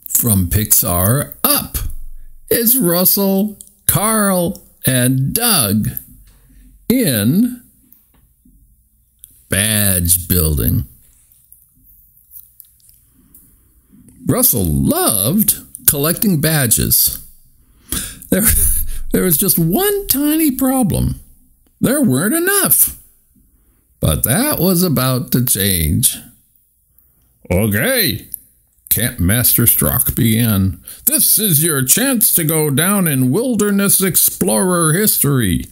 From Pixar Up. It's Russell, Carl, and Doug in badge building. Russell loved collecting badges. There was just one tiny problem. There weren't enough. But that was about to change. Okay, Campmaster Strauch began. This is your chance to go down in wilderness explorer history.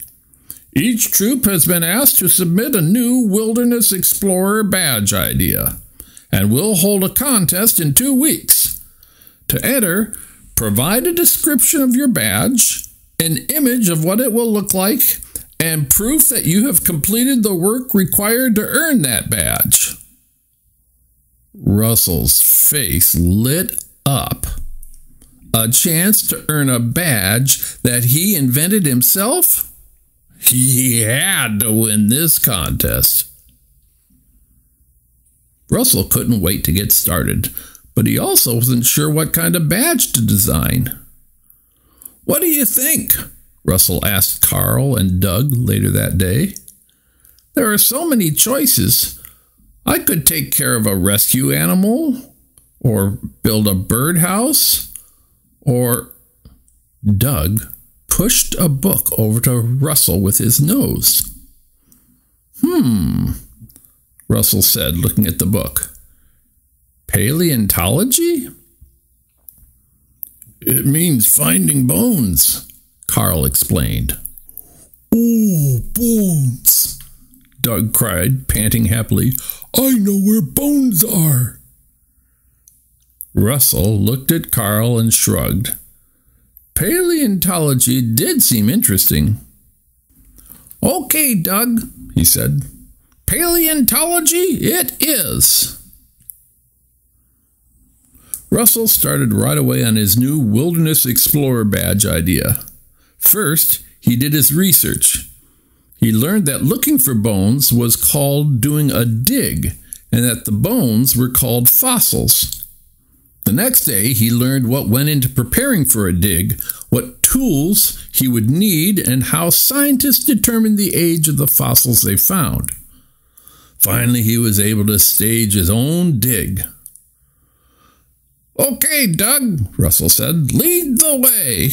Each troop has been asked to submit a new wilderness explorer badge idea, and we'll hold a contest in 2 weeks. To enter, provide a description of your badge, an image of what it will look like, and proof that you have completed the work required to earn that badge. Russell's face lit up. A chance to earn a badge that he invented himself? He had to win this contest. Russell couldn't wait to get started, but he also wasn't sure what kind of badge to design. What do you think? Russell asked Carl and Doug later that day. There are so many choices. I could take care of a rescue animal, or build a birdhouse, or... Doug pushed a book over to Russell with his nose. Russell said, looking at the book. Paleontology? It means finding bones, Carl explained. Oh, bones, Doug cried, panting happily. I know where bones are. Russell looked at Carl and shrugged. Paleontology did seem interesting. Okay, Doug, he said. Paleontology it is. Russell started right away on his new Wilderness Explorer badge idea. First, he did his research. He learned that looking for bones was called doing a dig, and that the bones were called fossils. The next day, he learned what went into preparing for a dig, what tools he would need, and how scientists determined the age of the fossils they found. Finally, he was able to stage his own dig. Okay, Doug, Russell said, lead the way.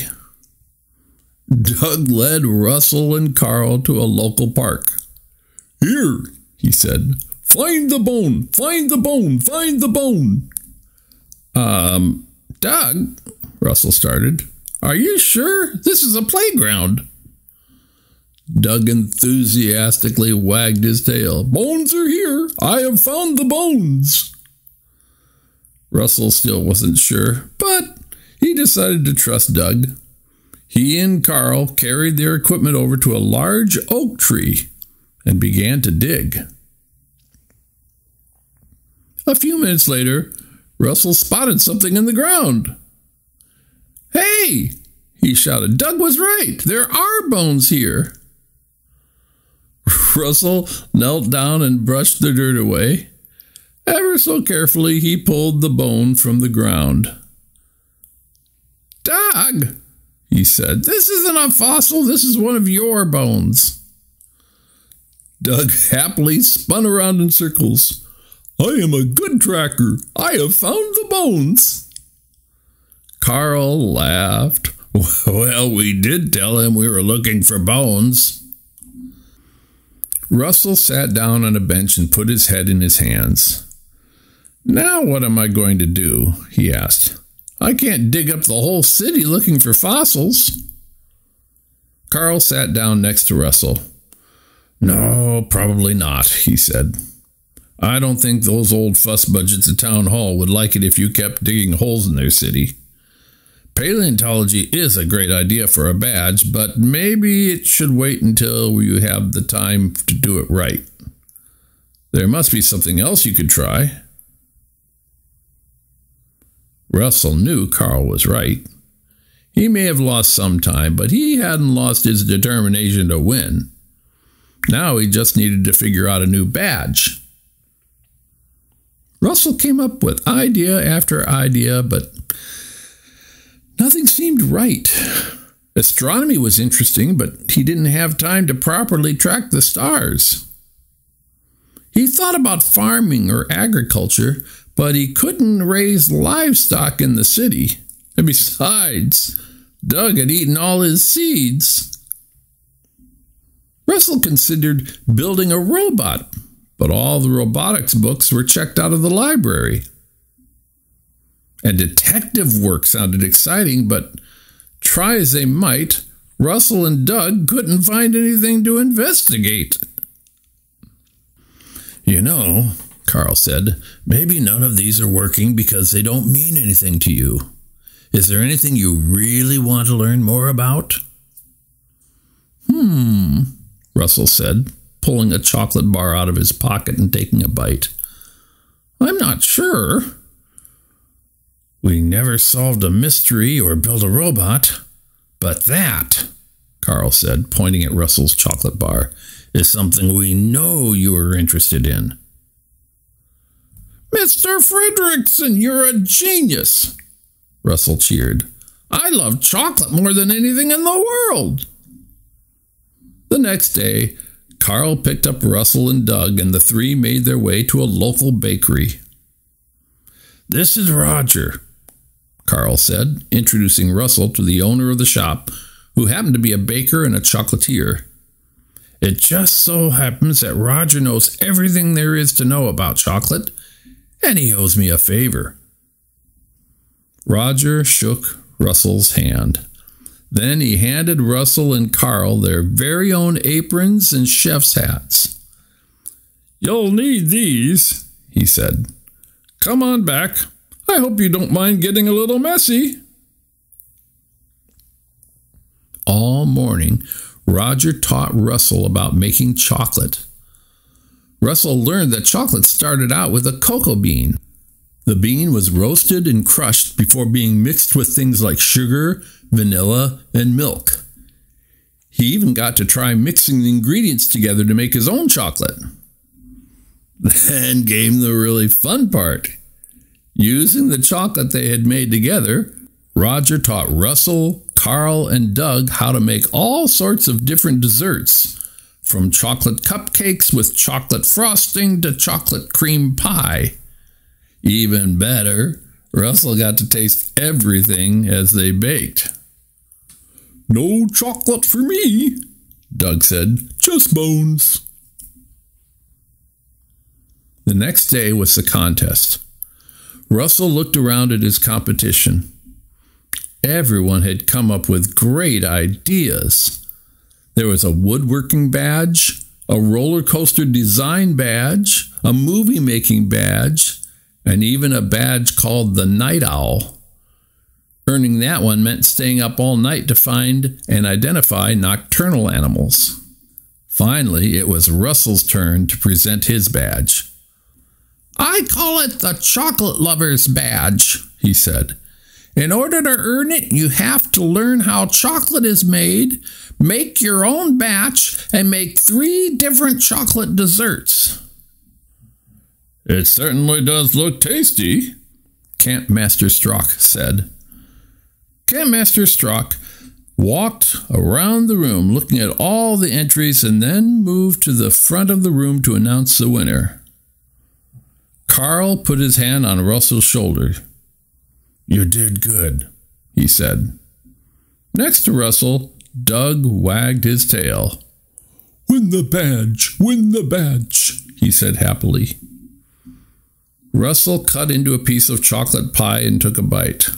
Doug led Russell and Carl to a local park. Here, he said, find the bone, find the bone, find the bone. Doug, Russell started, are you sure? This is a playground. Doug enthusiastically wagged his tail. Bones are here. I have found the bones. Russell still wasn't sure, but he decided to trust Doug. He and Carl carried their equipment over to a large oak tree and began to dig. A few minutes later, Russell spotted something in the ground. Hey, he shouted, Doug was right. There are bones here. Russell knelt down and brushed the dirt away. Ever so carefully, he pulled the bone from the ground. Doug, he said, this isn't a fossil. This is one of your bones. Doug happily spun around in circles. I am a good tracker. I have found the bones. Carl laughed. Well, we did tell him we were looking for bones. Russell sat down on a bench and put his head in his hands. Now what am I going to do? He asked. I can't dig up the whole city looking for fossils. Carl sat down next to Russell. No, probably not, he said. I don't think those old fuss budgets at Town Hall would like it if you kept digging holes in their city. Paleontology is a great idea for a badge, but maybe it should wait until you have the time to do it right. There must be something else you could try. Russell knew Carl was right. He may have lost some time, but he hadn't lost his determination to win. Now he just needed to figure out a new badge. Russell came up with idea after idea, but Nothing seemed right. Astronomy was interesting, but he didn't have time to properly track the stars. He thought about farming or agriculture, but he couldn't raise livestock in the city. And besides, Doug had eaten all his seeds. Russell considered building a robot, but all the robotics books were checked out of the library. And detective work sounded exciting, but try as they might, Russell and Doug couldn't find anything to investigate. "You know," Carl said, "maybe none of these are working because they don't mean anything to you. Is there anything you really want to learn more about?" Russell said, pulling a chocolate bar out of his pocket and taking a bite. "I'm not sure." "We never solved a mystery or built a robot, but that," Carl said, pointing at Russell's chocolate bar, "is something we know you are interested in." "Mr. Fredrickson, you're a genius!" Russell cheered. "I love chocolate more than anything in the world." The next day, Carl picked up Russell and Doug, and the three made their way to a local bakery. "This is Roger," Carl said, introducing Russell to the owner of the shop, who happened to be a baker and a chocolatier. "It just so happens that Roger knows everything there is to know about chocolate, and he owes me a favor." Roger shook Russell's hand. Then he handed Russell and Carl their very own aprons and chef's hats. "You'll need these," he said. "Come on back. I hope you don't mind getting a little messy." All morning, Roger taught Russell about making chocolate. Russell learned that chocolate started out with a cocoa bean. The bean was roasted and crushed before being mixed with things like sugar, vanilla, and milk. He even got to try mixing the ingredients together to make his own chocolate. Then came the really fun part. Using the chocolate they had made together, Roger taught Russell, Carl, and Doug how to make all sorts of different desserts, from chocolate cupcakes with chocolate frosting to chocolate cream pie. Even better, Russell got to taste everything as they baked. "No chocolate for me," Doug said, "just bones." The next day was the contest. Russell looked around at his competition. Everyone had come up with great ideas. There was a woodworking badge, a roller coaster design badge, a movie-making badge, and even a badge called the Night Owl. Earning that one meant staying up all night to find and identify nocturnal animals. Finally, it was Russell's turn to present his badge. "I call it the Chocolate Lover's Badge," he said. "In order to earn it, you have to learn how chocolate is made, make your own batch, and make 3 different chocolate desserts." "It certainly does look tasty," Campmaster Strauch said. Campmaster Strauch walked around the room looking at all the entries and then moved to the front of the room to announce the winner. Carl put his hand on Russell's shoulder. "You did good," he said. Next to Russell, Doug wagged his tail. "Win the badge, win the badge," he said happily. Russell cut into a piece of chocolate pie and took a bite.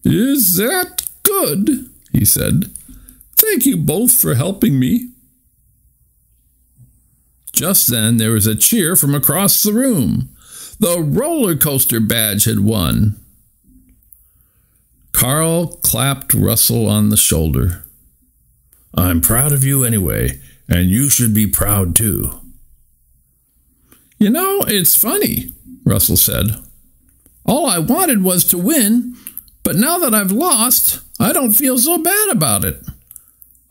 Is that good?" he said. "Thank you both for helping me." Just then there was a cheer from across the room. The roller coaster badge had won. Carl clapped Russell on the shoulder. "I'm proud of you anyway, and you should be proud too." "You know, it's funny," Russell said. "All I wanted was to win, but now that I've lost, I don't feel so bad about it.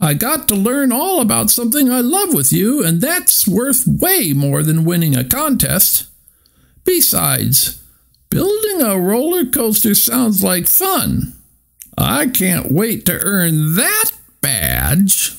I got to learn all about something I love with you, and that's worth way more than winning a contest. Besides, Building a roller coaster sounds like fun. I can't wait to earn that badge.